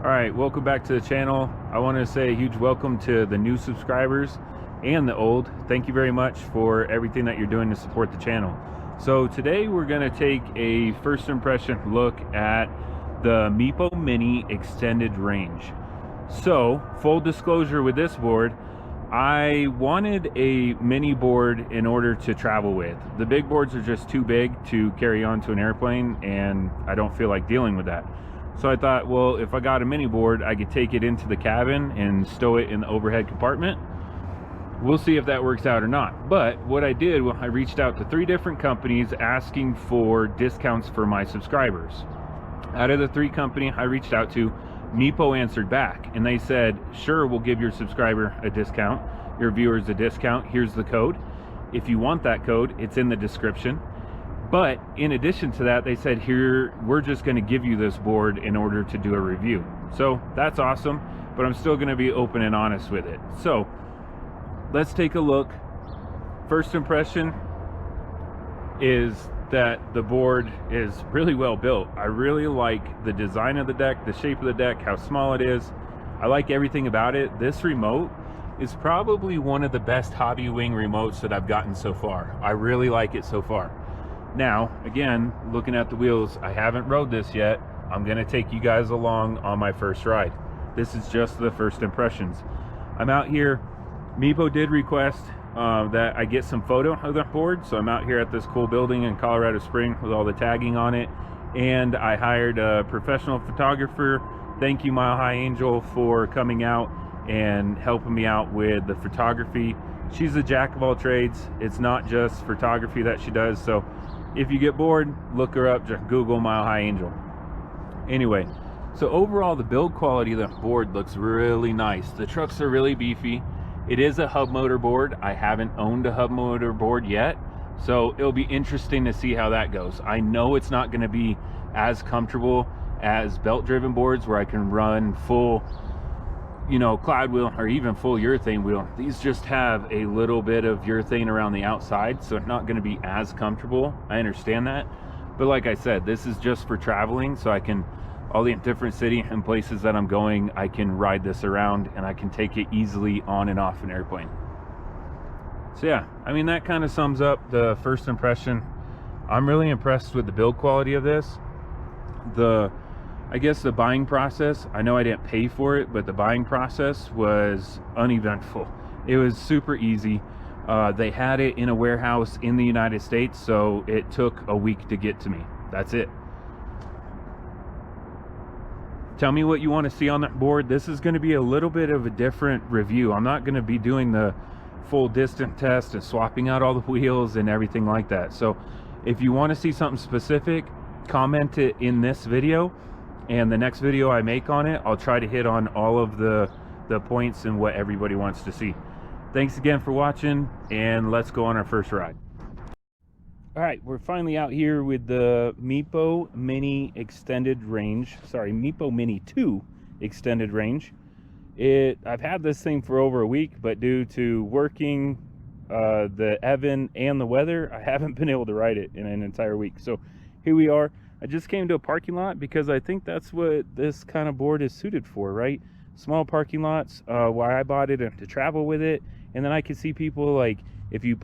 All right, welcome back to the channel. I want to say a huge welcome to the new subscribers and the old. Thank you very much for everything that you're doing to support the channel. So today we're going to take a first impression look at the Meepo Mini extended range. So full disclosure with this board, I wanted a mini board in order to travel with. The big boards are just too big to carry onto an airplane, and I don't feel like dealing with that. So I thought, well, if I got a mini board, I could take it into the cabin and stow it in the overhead compartment. We'll see if that works out or not. But what I did, well, I reached out to 3 different companies asking for discounts for my subscribers. Out of the 3 companies I reached out to, Meepo answered back and they said, sure, we'll give your subscriber a discount, your viewers a discount. Here's the code. If you want that code, it's in the description. But in addition to that, they said, here, we're just going to give you this board in order to do a review. So that's awesome, but I'm still going to be open and honest with it. So let's take a look. First impression is that the board is really well built. I really like the design of the deck, the shape of the deck, how small it is. I like everything about it. This remote is probably one of the best hobby wing remotes that I've gotten so far. I really like it so far. Now, again, looking at the wheels, I haven't rode this yet. I'm gonna take you guys along on my first ride. This is just the first impressions. I'm out here. Meepo did request that I get some photo of the board, so I'm out here at this cool building in Colorado Springs with all the tagging on it, and I hired a professional photographer. Thank you, Mile High Angel, for coming out and helping me out with the photography. She's a jack of all trades. It's not just photography that she does, so if you get bored, look her up, just Google Mile High Angel. Anyway, so overall the build quality of the board looks really nice. The trucks are really beefy. It is a hub motor board. I haven't owned a hub motor board yet, so it'll be interesting to see how that goes. I know it's not going to be as comfortable as belt driven boards where I can run full, you know, cloud wheel or even full urethane wheel. These just have a little bit of urethane around the outside, so it's not going to be as comfortable. I understand that, but like I said, this is just for traveling, so I can, all the different cities and places that I'm going, I can ride this around and I can take it easily on and off an airplane. So yeah, I mean, that kind of sums up the first impression. I'm really impressed with the build quality of this. I guess the buying process, I know I didn't pay for it, but the buying process was uneventful. It was super easy. They had it in a warehouse in the United States, so it took a week to get to me. That's it. Tell me what you want to see on that board. This is going to be a little bit of a different review. I'm not going to be doing the full distance test and swapping out all the wheels and everything like that. So if you want to see something specific, comment it in this video, and the next video I make on it, I'll try to hit on all of the points and what everybody wants to see. Thanks again for watching, and let's go on our first ride. All right, we're finally out here with the Meepo Mini extended range. Sorry, Meepo Mini 2 extended range. I've had this thing for over a week, but due to working, the Eovan and the weather, I haven't been able to ride it in an entire week. So here we are. I just came to a parking lot because I think that's what this kind of board is suited for, right? Small parking lots, why I bought it, and to travel with it. And then I can see people, like, if you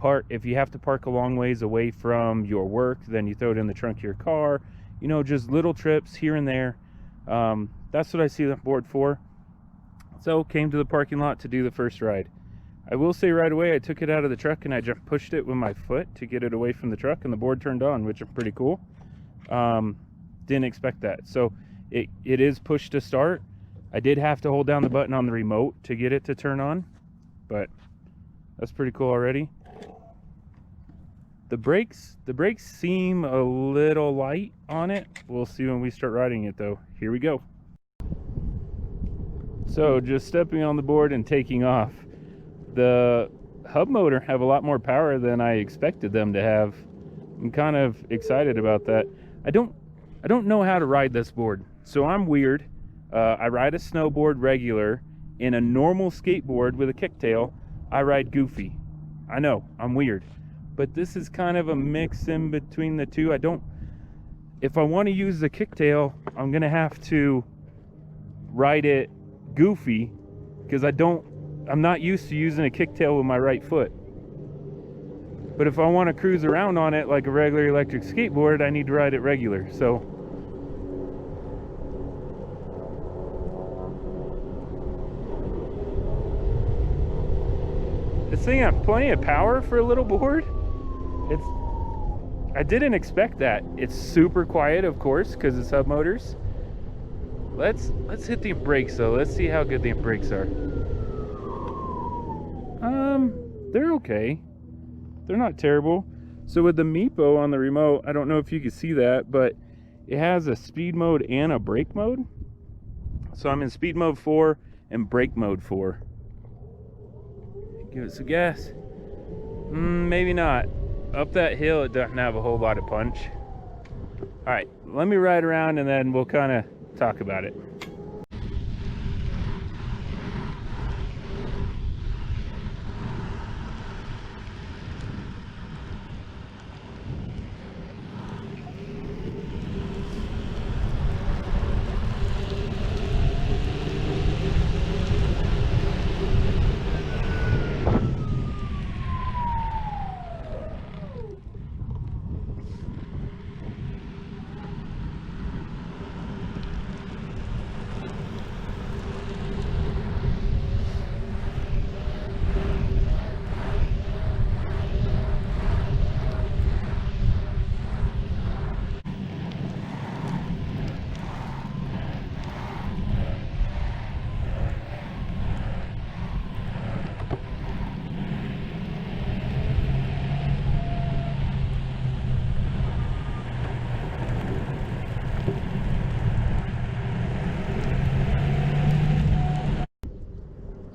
have to park a long ways away from your work, then you throw it in the trunk of your car, you know, just little trips here and there. That's what I see the board for. So came to the parking lot to do the first ride. I will say right away, I took it out of the truck and I just pushed it with my foot to get it away from the truck, and the board turned on, which is pretty cool. Didn't expect that. So it is push to start. I did have to hold down the button on the remote to get it to turn on, but that's pretty cool already. The brakes seem a little light on it. We'll see when we start riding it though. Here we go. So just stepping on the board and taking off. The hub motor have a lot more power than I expected them to have. I'm kind of excited about that. I don't know how to ride this board, so I'm weird. I ride a snowboard regular. In a normal skateboard with a kicktail, I ride goofy. I know, I'm weird, but this is kind of a mix in between the two. If I want to use the kicktail, I'm gonna have to ride it goofy because I'm not used to using a kicktail with my right foot. But if I want to cruise around on it like a regular electric skateboard, I need to ride it regular. So this thing has plenty of power for a little board. I didn't expect that. It's super quiet, of course, because it's hub motors. Let's hit the brakes though. Let's see how good the brakes are. They're okay. They're not terrible. So with the Meepo on the remote, I don't know if you can see that, but it has a speed mode and a brake mode. So I'm in speed mode 4 and brake mode 4. Give it some gas. Maybe not. Up that hill, it doesn't have a whole lot of punch. All right, let me ride around and then we'll kind of talk about it.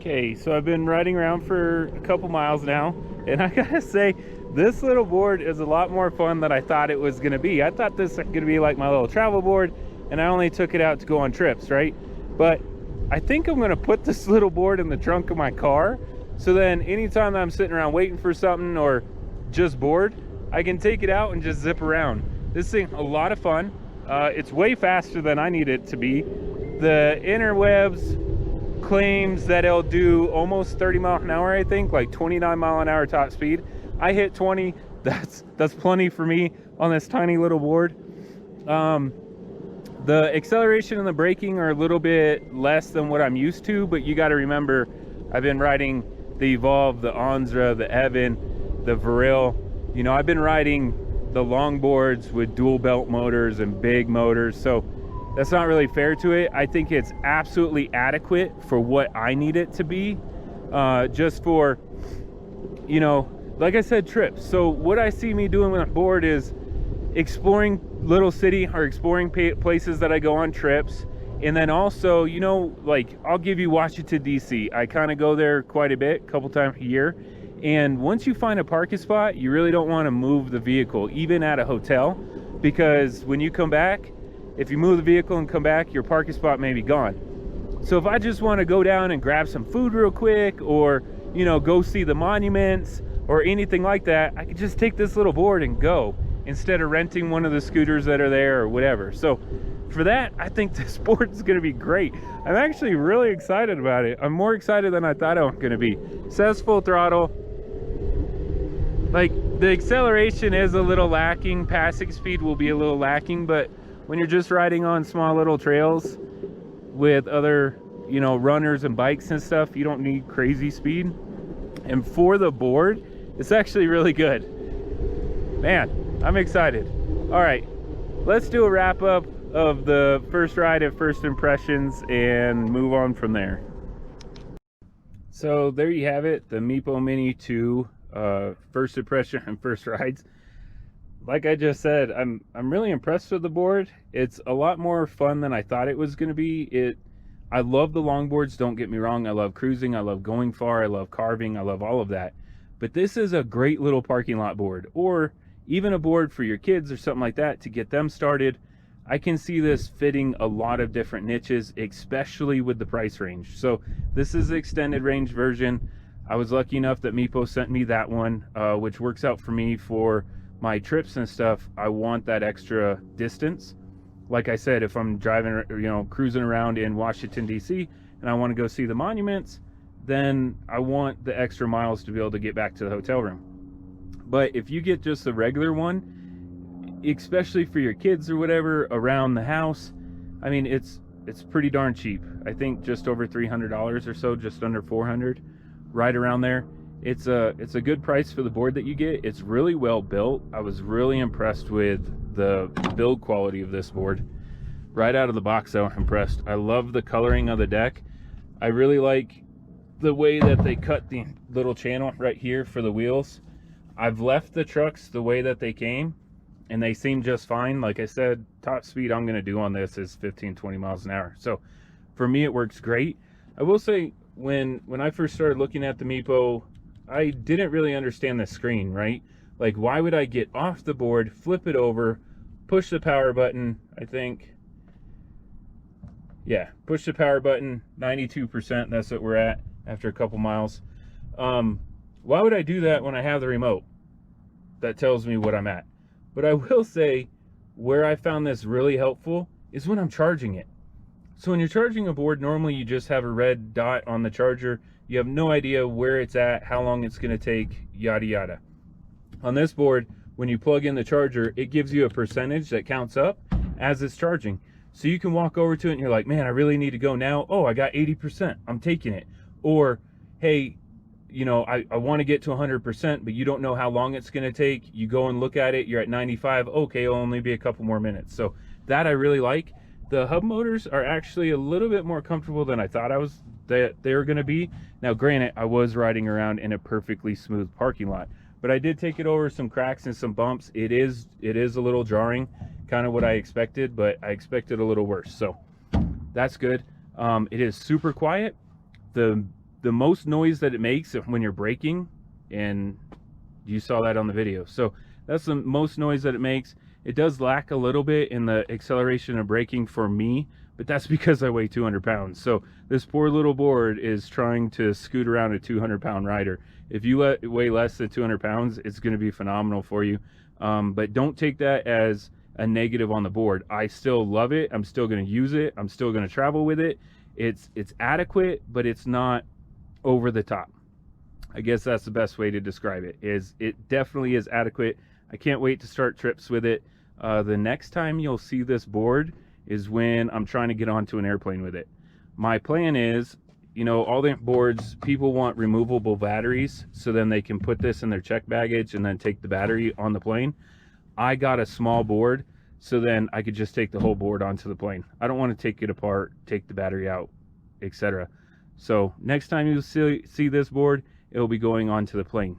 Okay, so I've been riding around for a couple miles now, and I gotta say, this little board is a lot more fun than I thought it was gonna be. I thought this was gonna be like my little travel board, and I only took it out to go on trips, right? But I think I'm gonna put this little board in the trunk of my car, so then anytime I'm sitting around waiting for something or just bored, I can take it out and just zip around. This thing, a lot of fun. It's way faster than I need it to be. The interwebs claims that it'll do almost 30 miles an hour, I think, like 29 mile an hour top speed. I hit 20. That's plenty for me on this tiny little board. The acceleration and the braking are a little bit less than what I'm used to, but you got to remember, I've been riding the Evolve, the Onsra, the Eovan, the Viril. You know, I've been riding the long boards with dual belt motors and big motors, so that's not really fair to it. I think it's absolutely adequate for what I need it to be, just for, you know, like I said, trips. So what I see me doing with a board is exploring little city or exploring places that I go on trips. And then also, you know, like I'll give you Washington, DC. I kind of go there quite a bit, a couple times a year. And once you find a parking spot, you really don't want to move the vehicle, even at a hotel, because when you come back, if you move the vehicle and come back, your parking spot may be gone. So if I just want to go down and grab some food real quick, or, you know, go see the monuments or anything like that, I could just take this little board and go instead of renting one of the scooters that are there or whatever. So for that, I think this board is going to be great. I'm actually really excited about it. I'm more excited than I thought I was going to be. It says full throttle. Like, the acceleration is a little lacking. Passing speed will be a little lacking, but when you're just riding on small little trails with other, you know, runners and bikes and stuff, you don't need crazy speed. And for the board, it's actually really good. Man, I'm excited. All right, let's do a wrap up of the first ride at first impressions and move on from there. So there you have it, the Meepo Mini 2 first impression and first rides. Like I just said, I'm really impressed with the board. It's a lot more fun than I thought it was going to be. I love the longboards, don't get me wrong. I love cruising, I love going far, I love carving, I love all of that. But this is a great little parking lot board, or even a board for your kids or something like that to get them started. I can see this fitting a lot of different niches, especially with the price range. So this is the extended range version. I was lucky enough that Meepo sent me that one, which works out for me for my trips and stuff. I want that extra distance. like I said, if I'm driving, you know, cruising around in Washington, D.C., and I want to go see the monuments, then I want the extra miles to be able to get back to the hotel room. But if you get just the regular one, especially for your kids or whatever around the house, I mean, it's pretty darn cheap. I think just over $300 or so, just under $400, right around there. It's a good price for the board that you get. It's really well built. I was really impressed with the build quality of this board. Right out of the box, I was impressed. I love the coloring of the deck. I really like the way that they cut the little channel right here for the wheels. I've left the trucks the way that they came, and they seem just fine. Like I said, top speed I'm going to do on this is 15-20 miles an hour. So for me, it works great. I will say, when I first started looking at the Meepo, I didn't really understand the screen, right? Like, why would I get off the board, flip it over, push the power button, I think, yeah, push the power button, 92%, that's what we're at after a couple miles. Why would I do that when I have the remote that tells me what I'm at? But I will say, where I found this really helpful is when I'm charging it. So when you're charging a board, normally you just have a red dot on the charger. You have no idea where it's at, how long it's going to take, yada yada. On this board, when you plug in the charger, it gives you a percentage that counts up as it's charging. So you can walk over to it and you're like, man, I really need to go now. Oh, I got 80%, I'm taking it. Or, hey, you know, I want to get to 100%, but you don't know how long it's going to take. You go and look at it, you're at 95. Okay, it'll only be a couple more minutes. So that I really like. The hub motors are actually a little bit more comfortable than I thought they were going to be. Now, granted, I was riding around in a perfectly smooth parking lot, but I did take it over some cracks and some bumps. It is a little jarring, kind of what I expected, but I expected a little worse. So that's good. It is super quiet. The most noise that it makes when you're braking, and you saw that on the video. So that's the most noise that it makes. It does lack a little bit in the acceleration and braking for me, but that's because I weigh 200 pounds. So this poor little board is trying to scoot around a 200-pound rider. If you weigh less than 200 pounds, it's going to be phenomenal for you. But don't take that as a negative on the board. I still love it. I'm still going to use it. I'm still going to travel with it. It's adequate, but it's not over the top. I guess that's the best way to describe it. It definitely is adequate. I can't wait to start trips with it. The next time you'll see this board is when I'm trying to get onto an airplane with it. My plan is, you know, all the boards, people want removable batteries, so then they can put this in their check baggage and then take the battery on the plane. I got a small board, so then I could just take the whole board onto the plane. I don't want to take it apart, take the battery out, etc. So next time you see this board, it will be going onto the plane.